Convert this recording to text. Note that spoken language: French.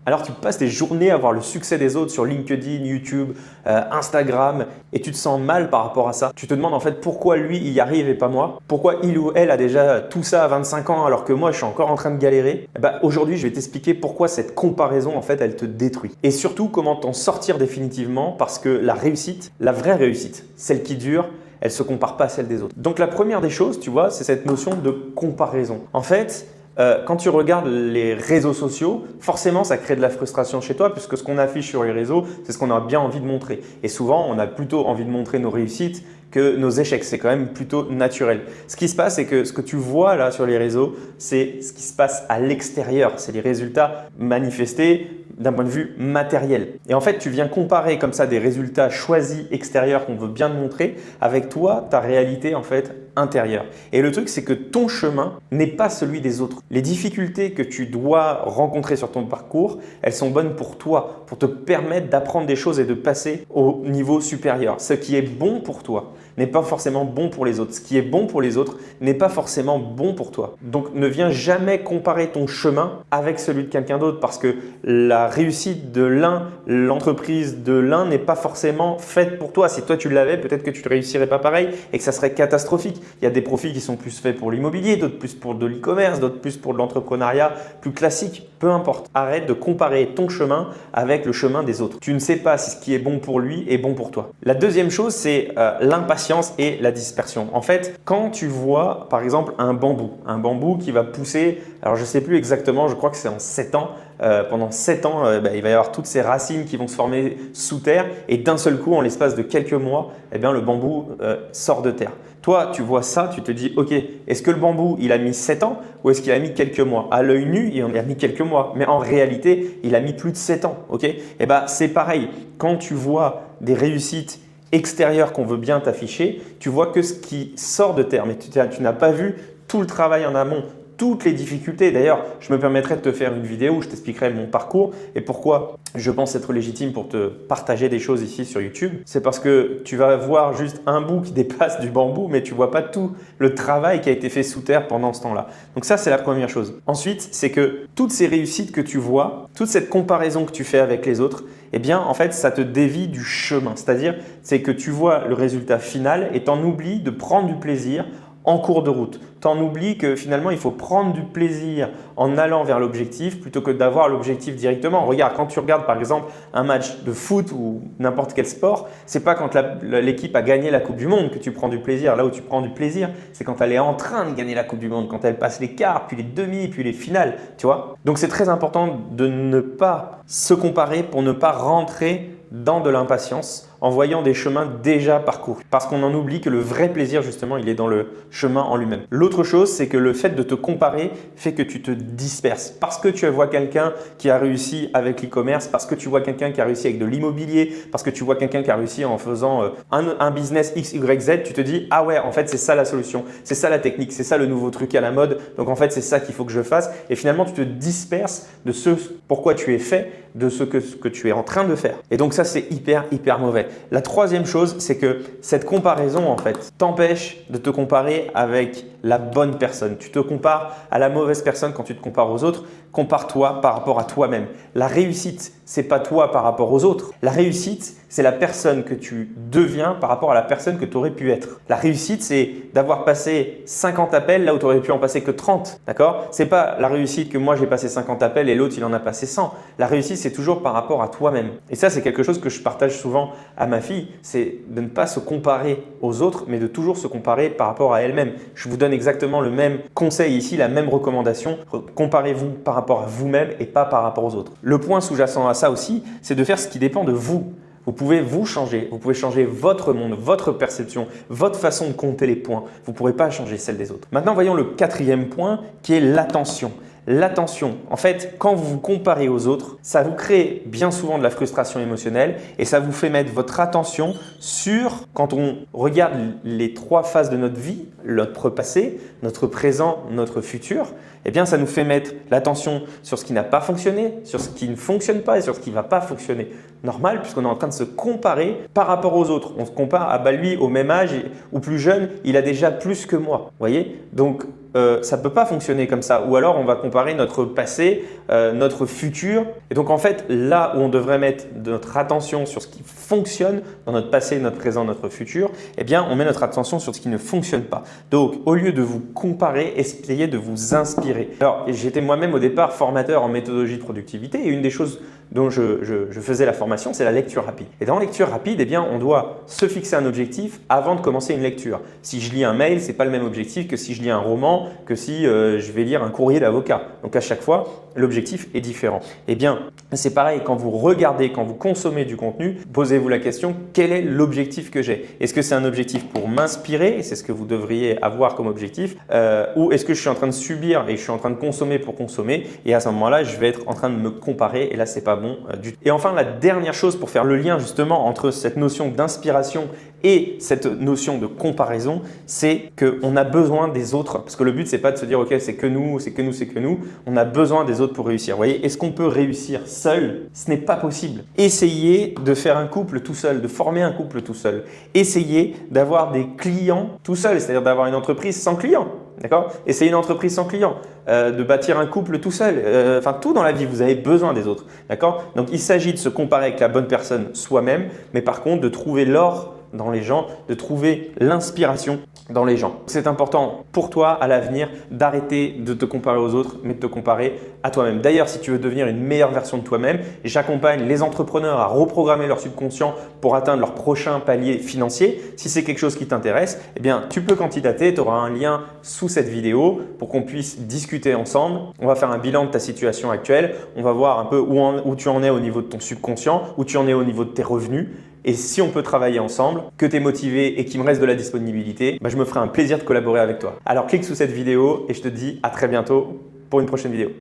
Alors tu passes tes journées à voir le succès des autres sur LinkedIn, YouTube, Instagram et tu te sens mal par rapport à ça. Tu te demandes en fait pourquoi lui il y arrive et pas moi. Pourquoi il ou elle a déjà tout ça à 25 ans alors que moi je suis encore en train de galérer. Aujourd'hui je vais t'expliquer pourquoi cette comparaison en fait elle te détruit. Et surtout comment t'en sortir définitivement parce que la réussite, la vraie réussite, celle qui dure, elle ne se compare pas à celle des autres. Donc la première des choses, tu vois, c'est cette notion de comparaison. En fait, quand tu regardes les réseaux sociaux, forcément, ça crée de la frustration chez toi puisque ce qu'on affiche sur les réseaux, c'est ce qu'on a bien envie de montrer. Et souvent, on a plutôt envie de montrer nos réussites que nos échecs. C'est quand même plutôt naturel. Ce qui se passe, c'est que ce que tu vois là sur les réseaux, c'est ce qui se passe à l'extérieur. C'est les résultats manifestés d'un point de vue matériel. Et en fait, tu viens comparer comme ça des résultats choisis extérieurs qu'on veut bien te montrer avec toi, ta réalité en fait intérieure. Et le truc, c'est que ton chemin n'est pas celui des autres. Les difficultés que tu dois rencontrer sur ton parcours, elles sont bonnes pour toi, pour te permettre d'apprendre des choses et de passer au niveau supérieur. Ce qui est bon pour toi n'est pas forcément bon pour les autres. Ce qui est bon pour les autres n'est pas forcément bon pour toi. Donc, ne viens jamais comparer ton chemin avec celui de quelqu'un d'autre parce que la réussite de l'un, l'entreprise de l'un n'est pas forcément faite pour toi. Si toi tu l'avais, peut-être que tu ne réussirais pas pareil et que ça serait catastrophique. Il y a des profils qui sont plus faits pour l'immobilier, d'autres plus pour de l'e-commerce, d'autres plus pour de l'entrepreneuriat plus classique. Peu importe. Arrête de comparer ton chemin avec le chemin des autres. Tu ne sais pas si ce qui est bon pour lui est bon pour toi. La deuxième chose, c'est l'impatience et la dispersion. En fait, quand tu vois par exemple un bambou qui va pousser, alors je ne sais plus exactement, je crois que c'est en 7 ans, pendant 7 ans, il va y avoir toutes ces racines qui vont se former sous terre et d'un seul coup, en l'espace de quelques mois, le bambou sort de terre. Toi, tu vois ça, tu te dis, ok, est-ce que le bambou, il a mis 7 ans ou est-ce qu'il a mis quelques mois? À l'œil nu, il a mis quelques mois, mais en réalité, il a mis plus de 7 ans. Okay, c'est pareil, quand tu vois des réussites extérieures qu'on veut bien t'afficher, tu vois que ce qui sort de terre, mais tu n'as pas vu tout le travail en amont, toutes les difficultés. D'ailleurs, je me permettrai de te faire une vidéo où je t'expliquerai mon parcours et pourquoi je pense être légitime pour te partager des choses ici sur YouTube. C'est parce que tu vas voir juste un bout qui dépasse du bambou, mais tu ne vois pas tout le travail qui a été fait sous terre pendant ce temps-là. Donc ça, c'est la première chose. Ensuite, c'est que toutes ces réussites que tu vois, toute cette comparaison que tu fais avec les autres, en fait, ça te dévie du chemin. C'est-à-dire, c'est que tu vois le résultat final et t'en oublies de prendre du plaisir en cours de route. T'en oublies que finalement, il faut prendre du plaisir en allant vers l'objectif plutôt que d'avoir l'objectif directement. Regarde, quand tu regardes par exemple un match de foot ou n'importe quel sport, c'est pas quand l'équipe a gagné la Coupe du Monde que tu prends du plaisir. Là où tu prends du plaisir, c'est quand elle est en train de gagner la Coupe du Monde, quand elle passe les quarts, puis les demi, puis les finales, tu vois. Donc, c'est très important de ne pas se comparer pour ne pas rentrer dans de l'impatience en voyant des chemins déjà parcourus. Parce qu'on en oublie que le vrai plaisir, justement, il est dans le chemin en lui-même. L'autre chose, c'est que le fait de te comparer fait que tu te disperses. Parce que tu vois quelqu'un qui a réussi avec l'e-commerce, parce que tu vois quelqu'un qui a réussi avec de l'immobilier, parce que tu vois quelqu'un qui a réussi en faisant un business X, Y, Z, tu te dis « Ah ouais, en fait, c'est ça la solution, c'est ça la technique, c'est ça le nouveau truc à la mode. Donc en fait, c'est ça qu'il faut que je fasse. » Et finalement, tu te disperses de ce pourquoi tu es fait, de ce que tu es en train de faire. Et donc ça, c'est hyper mauvais. La troisième chose, c'est que cette comparaison en fait t'empêche de te comparer avec la bonne personne. Tu te compares à la mauvaise personne quand tu te compares aux autres. Compare-toi par rapport à toi-même. La réussite, c'est pas toi par rapport aux autres. La réussite, c'est la personne que tu deviens par rapport à la personne que tu aurais pu être. La réussite, c'est d'avoir passé 50 appels là où tu aurais pu en passer que 30. D'accord? C'est pas la réussite que moi j'ai passé 50 appels et l'autre il en a passé 100. La réussite, c'est toujours par rapport à toi-même. Et ça, c'est quelque chose que je partage souvent à ma fille, c'est de ne pas se comparer aux autres, mais de toujours se comparer par rapport à elle-même. Je vous donne exactement le même conseil ici, la même recommandation. Comparez-vous par rapport à vous-même et pas par rapport aux autres. Le point sous-jacent à ça aussi, c'est de faire ce qui dépend de vous. Vous pouvez vous changer, vous pouvez changer votre monde, votre perception, votre façon de compter les points. Vous ne pourrez pas changer celle des autres. Maintenant, voyons le quatrième point qui est l'attention. L'attention, en fait, quand vous vous comparez aux autres, ça vous crée bien souvent de la frustration émotionnelle et ça vous fait mettre votre attention sur, quand on regarde les 3 phases de notre vie, notre passé, notre présent, notre futur, ça nous fait mettre l'attention sur ce qui n'a pas fonctionné, sur ce qui ne fonctionne pas et sur ce qui ne va pas fonctionner. Normal, puisqu'on est en train de se comparer par rapport aux autres. On se compare à lui, au même âge ou plus jeune, il a déjà plus que moi. Voyez? Donc, ça ne peut pas fonctionner comme ça. Ou alors, on va comparer notre passé, notre futur. Et donc, en fait, là où on devrait mettre notre attention sur ce qui fonctionne dans notre passé, notre présent, notre futur, eh bien, on met notre attention sur ce qui ne fonctionne pas. Donc, au lieu de vous comparer, essayez de vous inspirer. Alors, j'étais moi-même au départ formateur en méthodologie de productivité et une des choses dont je faisais la formation, c'est la lecture rapide. Et dans la lecture rapide, eh bien, on doit se fixer un objectif avant de commencer une lecture. Si je lis un mail, ce n'est pas le même objectif que si je lis un roman, que si je vais lire un courrier d'avocat. Donc, à chaque fois, l'objectif est différent. Eh bien, c'est pareil, quand vous regardez, quand vous consommez du contenu, posez-vous la question, quel est l'objectif que j'ai? Est-ce que c'est un objectif pour m'inspirer? C'est ce que vous devriez avoir comme objectif. Ou est-ce que je suis en train de subir et je suis en train de consommer pour consommer? Et à ce moment-là, je vais être en train de me comparer et là, c'est pas bon du tout. Et enfin, la dernière chose pour faire le lien justement entre cette notion d'inspiration et cette notion de comparaison, c'est qu'on a besoin des autres. Parce que le but, c'est pas de se dire, OK, c'est que nous, c'est que nous, c'est que nous. On a besoin des autres pour réussir. Vous voyez, est-ce qu'on peut réussir seul? Ce n'est pas possible. Essayez de faire un couple tout seul, de former un couple tout seul. Essayez d'avoir des clients tout seul, c'est-à-dire d'avoir une entreprise sans clients. D'accord? Essayez une entreprise sans clients, de bâtir un couple tout seul. Enfin, tout dans la vie, vous avez besoin des autres. D'accord? Donc, il s'agit de se comparer avec la bonne personne soi-même, mais par contre, de trouver l'or dans les gens, de trouver l'inspiration dans les gens. C'est important pour toi à l'avenir d'arrêter de te comparer aux autres, mais de te comparer à toi-même. D'ailleurs, si tu veux devenir une meilleure version de toi-même, j'accompagne les entrepreneurs à reprogrammer leur subconscient pour atteindre leur prochain palier financier. Si c'est quelque chose qui t'intéresse, eh bien, tu peux candidater. Tu auras un lien sous cette vidéo pour qu'on puisse discuter ensemble. On va faire un bilan de ta situation actuelle. On va voir un peu où tu en es au niveau de ton subconscient, où tu en es au niveau de tes revenus. Et si on peut travailler ensemble, que tu es motivé et qu'il me reste de la disponibilité, je me ferai un plaisir de collaborer avec toi. Alors clique sous cette vidéo et je te dis à très bientôt pour une prochaine vidéo.